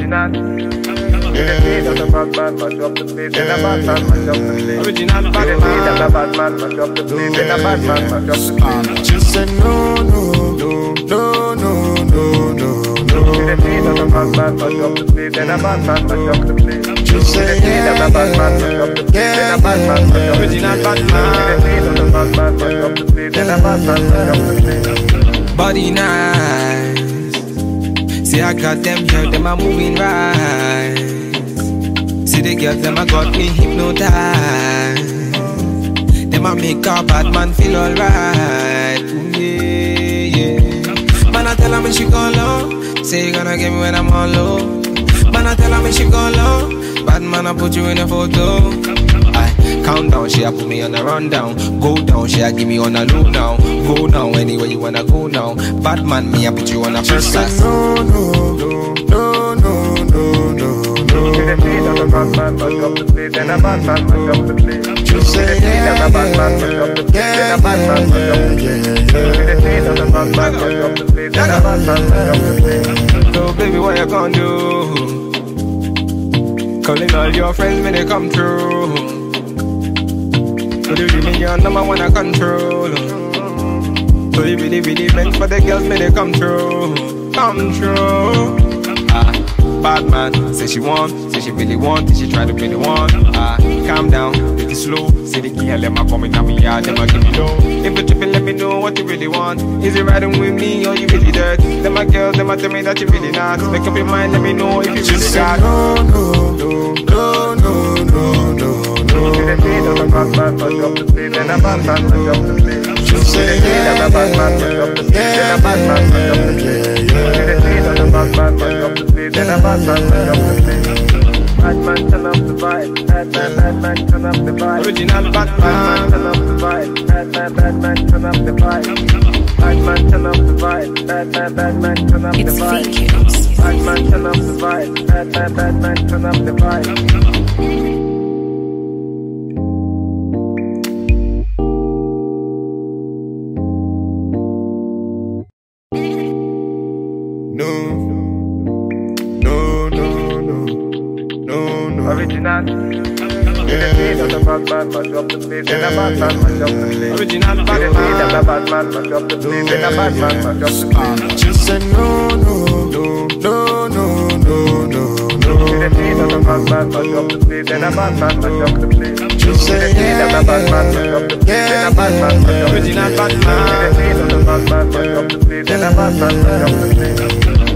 Original. The bad man, mash up the place. The bad man, mash up the place. Original bad man. The bad man, mash up the place. The bad man, mash up the place. Just say no, no, no, no, no, no, no, no. The bad man, mash up the place. The bad man, mash up the place. Just say yeah, the bad man, mash up the place. The bad man, mash up the place. Original bad man. The bad man, mash up the place. The bad man, mash up the place. Body nice. See I got them here, them are moving right. See the girls, them a got me hypnotized. Them a make a bad man feel alright. Yeah, yeah. Man, I tell her when she go low. Say you gonna get me when I'm on low. Man, I tell her when she go low. Bad man, I put you in a photo. I count down, she a put me on a rundown. Go down, she a give me on a low now. Go now, anywhere you wanna go now. Bad man, me I put you on a first class. No, no, no, no, no, no, no. The bad man, mash up the place. The bad man, mash up the place. Just say yeah, the bad man, mash up the place. The bad man, mash up the place. The bad man, mash up the place. The bad man, mash up the place. So baby, what you gonna do? Calling all your friends when they come through. So you give me your number one I control. So you really, really meant for the girls when they come through. Come through. Bad man, say she want, say she really want, she try to really want. Calm down, take it slow. Say the girl, them a coming at me yard, them a give me low. If you tripping, let me know what you really want. Is it riding with me or you really dirt? Them a girls, them a tell me that you really not. Make up your mind, let me know if you really got. No, no, no, no, no, no, no, no. The bad man, mash up the place. The bad man, mash up the place. Just say yeah, the bad man, mash up the place. The bad man, mash up the place. The bad man, mash up the place. The bad man, mash up the place. Bad man, turn up the vibe. Bad man, turn up the vibe. Original bad man, turn up the vibe. Bad man, turn up the vibe. Bad man, turn up the vibe. Bad man, turn up the vibe. Bad man, turn up the vibe. Bad man, turn up the vibe. Original. The bad man, mash up the place. The bad man, mash up the place. Original bad man. The bad man, mash up the place. The bad man, mash up the place. just say no, no, no, no, no, no, no, no. The bad man, mash up the place. The bad man, mash up the place. Just say yeah, the bad man, mash up the place. The bad man, mash up the place. Original bad man. The bad man, mash up the place. The bad man, mash up the place.